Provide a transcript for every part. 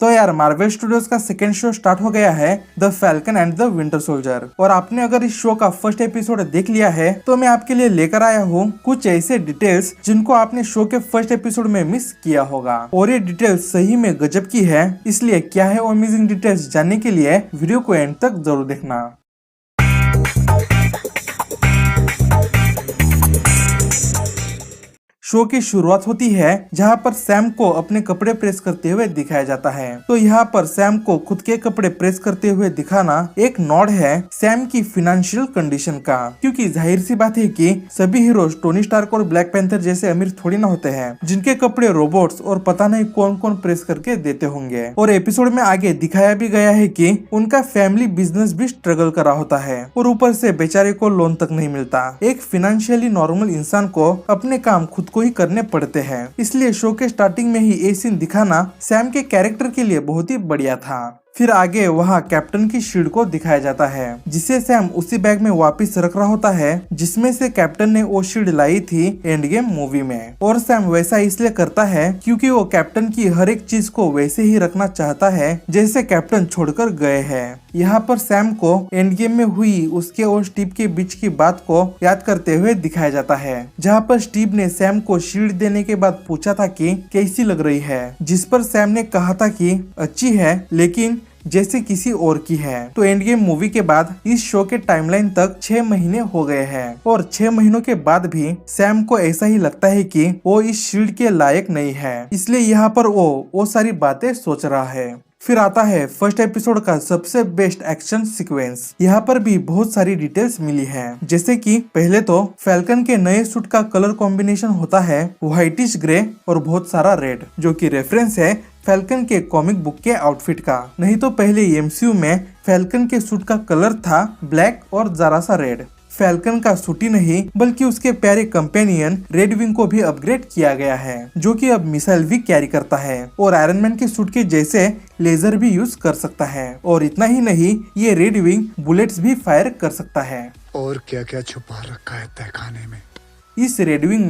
तो यार Marvel studios का सेकेंड शो स्टार्ट हो गया है, the falcon and the winter soldier. और आपने अगर इस शो का फर्स्ट एपिसोड देख लिया है तो मैं आपके लिए लेकर आया हूँ कुछ ऐसे डिटेल्स जिनको आपने शो के फर्स्ट एपिसोड में मिस किया होगा। और ये डिटेल्स सही में गजब की है, इसलिए क्या है वो अमेजिंग डिटेल्स जानने के लिए वीडियो को एंड तक जरूर देखना। शो की शुरुआत होती है जहां पर सैम को अपने कपड़े प्रेस करते हुए दिखाया जाता है। तो यहाँ पर सैम को खुद के कपड़े प्रेस करते हुए दिखाना एक नॉड है सैम की फाइनेंशियल कंडीशन का, क्योंकि जाहिर सी बात है कि सभी हीरोज टोनी स्टार्क और ब्लैक पैंथर जैसे अमीर थोड़ी ना होते हैं जिनके कपड़े रोबोट्स और पता नहीं कौन कौन प्रेस करके देते होंगे। और एपिसोड में आगे दिखाया भी गया है कि उनका फैमिली बिजनेस भी स्ट्रगल करा होता है और ऊपर से बेचारे को लोन तक नहीं मिलता। एक फाइनेंशियली नॉर्मल इंसान को अपने काम खुद को ही करने पड़ते हैं, इसलिए शो के स्टार्टिंग में ही ये सीन दिखाना सैम के कैरेक्टर के लिए बहुत ही बढ़िया था। फिर आगे वहाँ कैप्टन की शील्ड को दिखाया जाता है जिसे सैम उसी बैग में वापस रख रहा होता है जिसमें से कैप्टन ने वो शील्ड लाई थी एंड गेम मूवी में। और सैम वैसा इसलिए करता है क्योंकि वो कैप्टन की हर एक चीज को वैसे ही रखना चाहता है जैसे कैप्टन छोड़कर गए हैं। यहाँ पर सैम को एंड गेम में हुई उसके और स्टीव के बीच की बात को याद करते हुए दिखाया जाता है, जहाँ पर स्टीव ने सैम को शील्ड देने के बाद पूछा था कि कैसी लग रही है, जिस पर सैम ने कहा था कि अच्छी है लेकिन जैसे किसी और की है। तो एंड गेम मूवी के बाद इस शो के टाइमलाइन तक 6 महीने हो गए हैं और 6 महीनों के बाद भी सैम को ऐसा ही लगता है कि वो इस शील्ड के लायक नहीं है, इसलिए यहाँ पर वो सारी बातें सोच रहा है। फिर आता है फर्स्ट एपिसोड का सबसे बेस्ट एक्शन सीक्वेंस। यहाँ पर भी बहुत सारी डिटेल्स मिली हैं, जैसे कि पहले तो फैल्कन के नए सूट का कलर कॉम्बिनेशन होता है व्हाइटिश ग्रे और बहुत सारा रेड, जो कि रेफरेंस है फैल्कन के कॉमिक बुक के आउटफिट का। नहीं तो पहले एमसीयू में फैल्कन के सूट का कलर था ब्लैक और जरा सा रेड। फैल्कन का सूट ही नहीं बल्कि उसके प्यारे कंपेनियन रेड विंग को भी अपग्रेड किया गया है, जो कि अब मिसाइल भी कैरी करता है और आयरन मैन के सूट के जैसे लेजर भी यूज कर सकता है। और इतना ही नहीं, ये रेड विंग बुलेट्स भी फायर कर सकता है। और क्या क्या छुपा रखा है तहखाने में। इस रेडविंग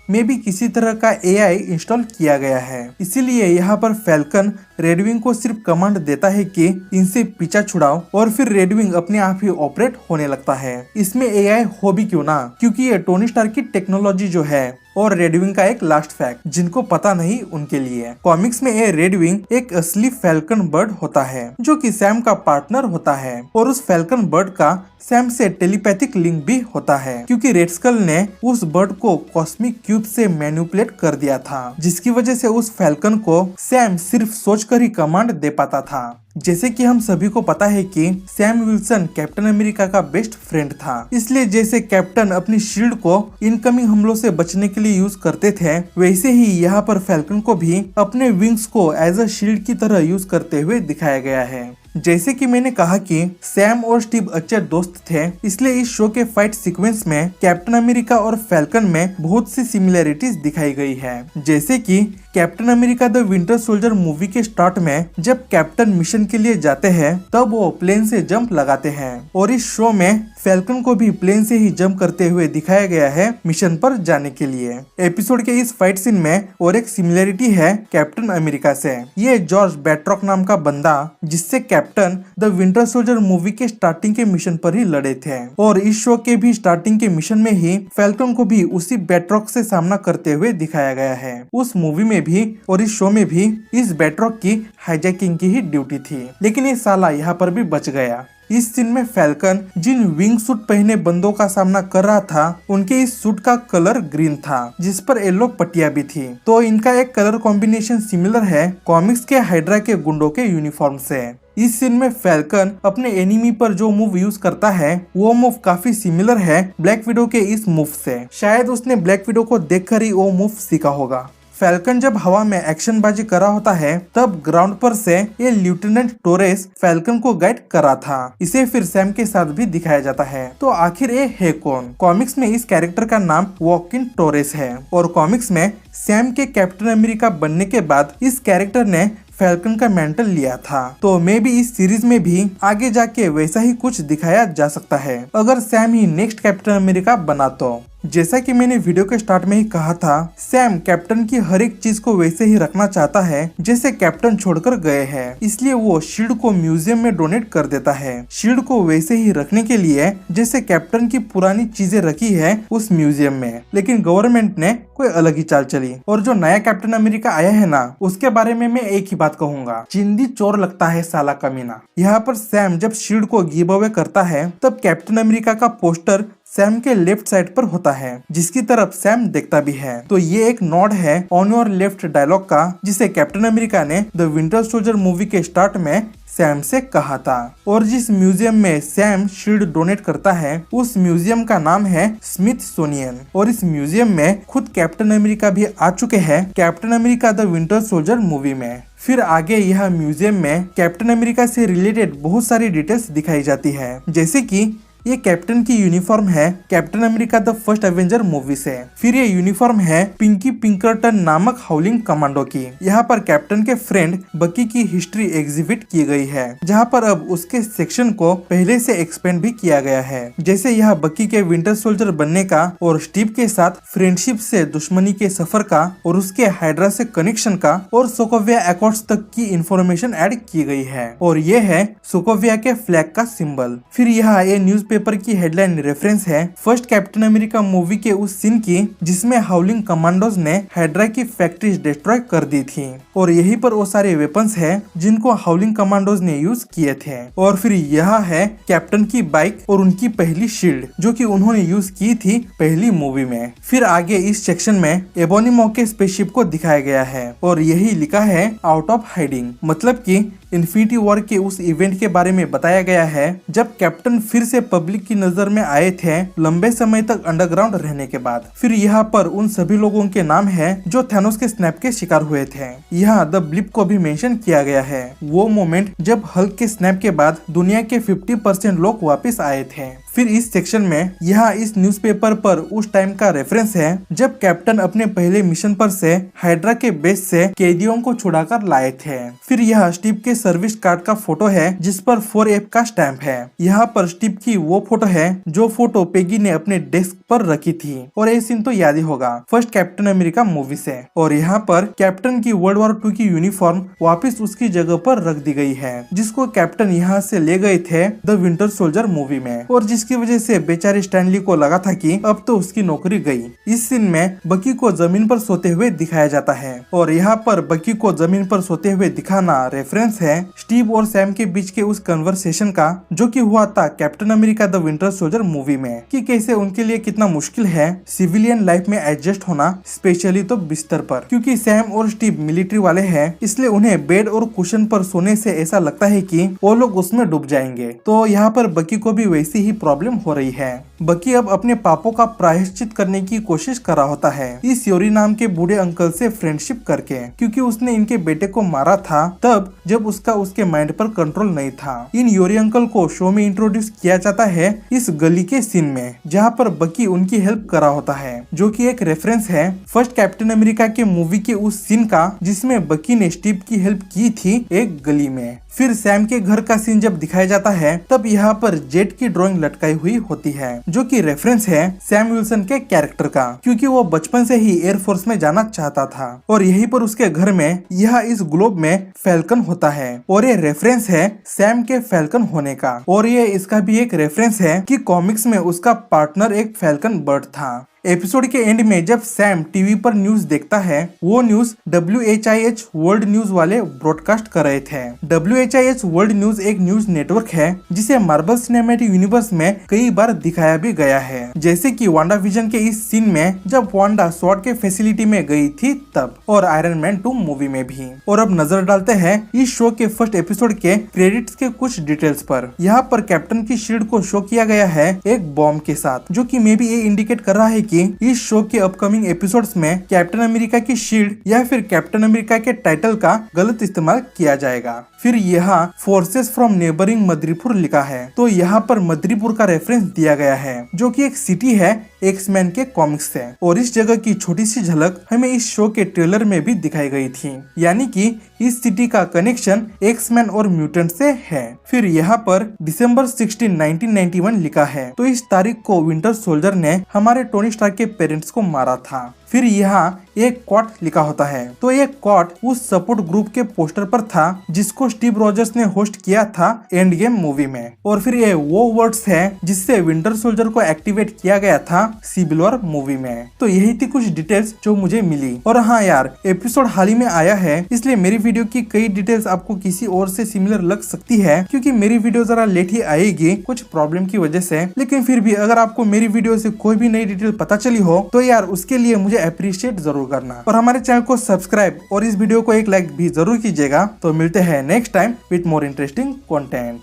में भी किसी तरह का एआई इंस्टॉल किया गया है, इसीलिए यहाँ पर फैल्कन रेडविंग को सिर्फ कमांड देता है कि इनसे पीछा छुड़ाओ और फिर रेडविंग अपने आप ही ऑपरेट होने लगता है। इसमें एआई हो भी क्यों ना, क्योंकि ये टोनी स्टार्क की टेक्नोलॉजी जो है। और रेडविंग का एक लास्ट फैक्ट जिनको पता नहीं उनके लिए, कॉमिक्स में ये रेडविंग एक असली फैल्कन बर्ड होता है जो कि सैम का पार्टनर होता है और उस फैल्कन बर्ड का सैम से टेलीपैथिक लिंक भी होता है, क्योंकि रेड स्कल ने उस बर्ड को कॉस्मिक क्यूब से मैनिपुलेट कर दिया था, जिसकी वजह से उस फैल्कन को सैम सिर्फ सोचकर ही कमांड दे पाता था। जैसे कि हम सभी को पता है कि सैम विल्सन कैप्टन अमेरिका का बेस्ट फ्रेंड था, इसलिए जैसे कैप्टन अपनी शील्ड को इनकमिंग हमलों से बचने के लिए यूज करते थे, वैसे ही यहाँ पर फैल्कन को भी अपने विंग्स को एज अ शील्ड की तरह यूज करते हुए दिखाया गया है। जैसे कि मैंने कहा कि सैम और स्टीव अच्छे दोस्त थे, इसलिए इस शो के फाइट सीक्वेंस में कैप्टन अमेरिका और फैल्कन में बहुत सी सिमिलरिटीज दिखाई गई है। जैसे कि captain America the winter soldier movie के स्टार्ट में जब कैप्टन मिशन के लिए जाते हैं तब वो प्लेन से जंप लगाते हैं, और इस शो में फैल्कन को भी प्लेन से ही जंप करते हुए दिखाया गया है मिशन पर जाने के लिए। एपिसोड के इस फाइट सीन में और एक सिमिलरिटी है कैप्टन अमेरिका से। ये जॉर्ज बैट्रॉक नाम का बंदा जिससे captain the winter soldier movie के स्टार्टिंग के मिशन पर ही लड़े थे, और इस शो के भी स्टार्टिंग के मिशन में ही फैल्कन को भी उसी बैट्रॉक से सामना करते हुए दिखाया गया है। उस मूवी में भी और इस शो में भी इस बैट्रॉक की हाईजैकिंग की ही ड्यूटी थी, लेकिन ये साला यहाँ पर भी बच गया। इस सीन में फैल्कन जिन विंग सूट पहने बंदों का सामना कर रहा था उनके इस सूट का कलर ग्रीन था जिस पर येलो पट्टियां भी थी, तो इनका एक कलर कॉम्बिनेशन सिमिलर है कॉमिक्स के हाइड्रा के गुंडों के यूनिफॉर्म से। इस सीन में फैल्कन अपने एनिमी पर जो मूव यूज करता है वो मूव काफी सिमिलर है ब्लैक विडो के इस मूव से। शायद उसने ब्लैक विडो को देखकर ही वो मूव सीखा होगा। फैल्कन जब हवा में एक्शन बाजी कर रहा होता है तब ग्राउंड पर से ये लेफ्टिनेंट टोरेस फैल्कन को गाइड कर रहा था। इसे फिर सैम के साथ भी दिखाया जाता है। तो आखिर ये है कौन? कॉमिक्स में इस कैरेक्टर का नाम वॉकिन टोरेस है, और कॉमिक्स में सैम के कैप्टन अमेरिका बनने के बाद इस कैरेक्टर ने फैल्कन का मेंटल लिया था। तो मे भी इस सीरीज में भी आगे जाके वैसा ही कुछ दिखाया जा सकता है अगर सैम ही नेक्स्ट कैप्टन अमेरिका बना तो। जैसा कि मैंने वीडियो के स्टार्ट में ही कहा था, सैम कैप्टन की हर एक चीज को वैसे ही रखना चाहता है जैसे कैप्टन छोड़कर गए हैं, इसलिए वो शील्ड को म्यूजियम में डोनेट कर देता है। शील्ड को वैसे ही रखने के लिए जैसे कैप्टन की पुरानी चीजें रखी है उस म्यूजियम में, लेकिन गवर्नमेंट ने कोई अलग ही चाल चली। और जो नया कैप्टन अमेरिका आया है ना, उसके बारे में मैं एक ही बात कहूंगा, चिंदी चोर लगता है साला कमीना। यहाँ पर सैम जब शील्ड को गिव अवे करता है तब कैप्टन अमेरिका का पोस्टर सैम के लेफ्ट साइड पर होता है, जिसकी तरफ सैम देखता भी है। तो ये एक नॉड है ऑन योर लेफ्ट डायलॉग का, जिसे कैप्टन अमेरिका ने द विंटर सोल्जर मूवी के स्टार्ट में सैम से कहा था। और जिस म्यूजियम में सैम शील्ड डोनेट करता है उस म्यूजियम का नाम है स्मिथसोनियन, और इस म्यूजियम में खुद कैप्टन अमेरिका भी आ चुके हैं captain America the winter soldier movie में। फिर आगे यह म्यूजियम में कैप्टन अमेरिका से रिलेटेड बहुत सारी डिटेल्स दिखाई जाती है, जैसे कि ये कैप्टन की यूनिफॉर्म है captain America the first Avenger movie से। फिर ये यूनिफॉर्म है पिंकी पिंकरटन नामक हाउलिंग कमांडो की। यहाँ पर कैप्टन के फ्रेंड बकी की हिस्ट्री एग्जिबिट की गई है, जहाँ पर अब उसके सेक्शन को पहले से एक्सपेंड भी किया गया है। जैसे यह बकी के विंटर सोल्जर बनने का और स्टीव के साथ फ्रेंडशिप से दुश्मनी के सफर का और उसके हाइड्रा से कनेक्शन का और सोकोविया अकॉर्ड्स तक की इंफॉर्मेशन ऐड की गई है, और ये है सोकोविया के फ्लैग का सिंबल। फिर यह ये न्यूज पेपर की हेडलाइन रेफरेंस है फर्स्ट कैप्टन अमेरिका मूवी के उस सीन की जिसमें हाउलिंग कमांडोज ने हाइड्रा की फैक्ट्रीज डिस्ट्रॉय कर दी थी, और यहीं पर वो सारे वेपन्स हैं जिनको हाउलिंग कमांडोज ने यूज किए थे। और फिर यह है कैप्टन की बाइक और उनकी पहली शील्ड जो कि उन्होंने यूज की थी पहली मूवी में। फिर आगे इस सेक्शन में एबोनिमो के स्पेसशिप को दिखाया गया है और यही लिखा है आउट ऑफ हाइडिंग, मतलब कि इन्फिनिटी वॉर के उस इवेंट के बारे में बताया गया है जब कैप्टन फिर से पब्लिक की नजर में आए थे लंबे समय तक अंडरग्राउंड रहने के बाद। फिर यहाँ पर उन सभी लोगों के नाम है जो थैनोस के स्नैप के शिकार हुए थे। यहाँ द ब्लिप को भी मेंशन किया गया है, वो मोमेंट जब हल्क के स्नैप के बाद दुनिया के 50% लोग वापस आए थे। फिर इस सेक्शन में यहाँ इस न्यूज़पेपर पर उस टाइम का रेफरेंस है जब कैप्टन अपने पहले मिशन पर से हाइड्रा के बेस से कैदियों को छुड़ाकर लाए थे। फिर यह स्टीव के सर्विस कार्ड का फोटो है जिस पर 4F का स्टैंप है। यहाँ पर स्टीव की वो फोटो है जो फोटो पेगी ने अपने डेस्क पर रखी थी, और ये सीन तो याद ही होगा फर्स्ट कैप्टन अमेरिका मूवी से। और यहाँ पर कैप्टन की वर्ल्ड वॉर 2 की यूनिफॉर्म वापस उसकी जगह पर रख दी गई है जिसको कैप्टन यहाँ से ले गए थे द विंटर सोल्जर मूवी में, और जिसकी वजह से बेचारे स्टैनली को लगा था कि अब तो उसकी नौकरी गई। इस सीन में बकी को जमीन पर सोते हुए दिखाया जाता है, और यहाँ पर बकी को जमीन पर सोते हुए दिखाना रेफरेंस है स्टीव और सैम के बीच के उस कन्वर्सेशन का जो कि हुआ था captain America the winter soldier movie में, कि कैसे उनके लिए कितना मुश्किल है सिविलियन लाइफ में एडजस्ट होना, स्पेशली तो बिस्तर पर, क्योंकि सैम और स्टीव मिलिट्री वाले हैं, इसलिए उन्हें बेड और कुशन पर सोने से ऐसा लगता है कि वो लोग उसमें डूब जाएंगे। तो यहाँ पर बकी को भी वैसी ही प्रॉब्लम हो रही है। बकी अब अपने पापों का प्रायश्चित करने की कोशिश कर रहा होता है इस योरी नाम के बूढ़े अंकल से फ्रेंडशिप करके, क्योंकि उसने इनके बेटे को मारा था तब जब उसका उसके माइंड पर कंट्रोल नहीं था। इन योरी अंकल को शो में इंट्रोड्यूस किया जाता है इस गली के सीन में जहाँ पर बकी उनकी हेल्प कर रहा होता है, जो कि एक रेफरेंस है फर्स्ट कैप्टन अमेरिका के मूवी के उस सीन का जिसमें बकी ने स्टीव की हेल्प की थी एक गली में। फिर सैम के घर का सीन जब दिखाया जाता है तब यहाँ पर जेट की ड्राइंग लटकाई हुई होती है जो कि रेफरेंस है सैम विल्सन के कैरेक्टर का, क्योंकि वो बचपन से ही एयरफोर्स में जाना चाहता था, और यहीं पर उसके घर में यह इस ग्लोब में फैल्कन होता है, और ये रेफरेंस है सैम के फैल्कन होने का। और ये इसका भी एक रेफरेंस है कि कॉमिक्स में उसका पार्टनर एक फैल्कन बर्ड था। एपिसोड के एंड में जब सैम टीवी पर न्यूज देखता है, वो न्यूज WHIH वर्ल्ड न्यूज वाले ब्रॉडकास्ट कर रहे थे। WHIH वर्ल्ड न्यूज एक न्यूज नेटवर्क है जिसे मार्वल सिनेमैटिक यूनिवर्स में कई बार दिखाया भी गया है, जैसे कि वांडा विजन के इस सीन में जब वांडा स्वॉर्ड के फैसिलिटी में गई थी तब, और आयरन मैन 2 मूवी में भी। और अब नजर डालते हैं इस शो के फर्स्ट एपिसोड के क्रेडिट्स के कुछ डिटेल्स पर। यहाँ पर कैप्टन की शील्ड को शो किया गया है एक बॉम्ब के साथ, जो कि मे बी ये इंडिकेट कर रहा है कि इस शो के अपकमिंग एपिसोड्स में कैप्टन अमेरिका की शील्ड या फिर कैप्टन अमेरिका के टाइटल का गलत इस्तेमाल किया जाएगा। फिर यहाँ फोर्सेस फ्रॉम नेबरिंग मद्रीपुर लिखा है, तो यहाँ पर मद्रीपुर का रेफरेंस दिया गया है जो कि एक सिटी है एक्समैन के कॉमिक्स से, और इस जगह की छोटी सी झलक हमें इस शो के ट्रेलर में भी दिखाई गई थी, यानी कि इस सिटी का कनेक्शन एक्समैन और म्यूटेंट से है। फिर यहाँ पर दिसंबर 16, 1991 लिखा है, तो इस तारीख को विंटर सोल्जर ने हमारे टोनी स्टार्क स्टार्क के पेरेंट्स को मारा था। फिर यहाँ एक कोट लिखा होता है, तो ये कोट उस सपोर्ट ग्रुप के पोस्टर पर था जिसको स्टीव रॉजर्स ने होस्ट किया था एंड गेम मूवी में। और फिर ये वो वर्ड्स है जिससे विंटर सोल्जर को एक्टिवेट किया गया था सिविल वॉर मूवी में। तो यही थी कुछ डिटेल्स जो मुझे मिली। और हाँ यार, एपिसोड हाल ही में आया है, इसलिए मेरी वीडियो की कई डिटेल्स आपको किसी और से सिमिलर लग सकती है, क्योंकि मेरी वीडियो जरा लेट ही आएगी कुछ प्रॉब्लम की वजह से। लेकिन फिर भी अगर आपको मेरी वीडियो से कोई भी नई डिटेल पता चली हो तो यार उसके लिए मुझे अप्रिशिएट जरूर करना, और हमारे चैनल को सब्सक्राइब और इस वीडियो को एक लाइक भी जरूर कीजिएगा। तो मिलते हैं next time with more interesting content.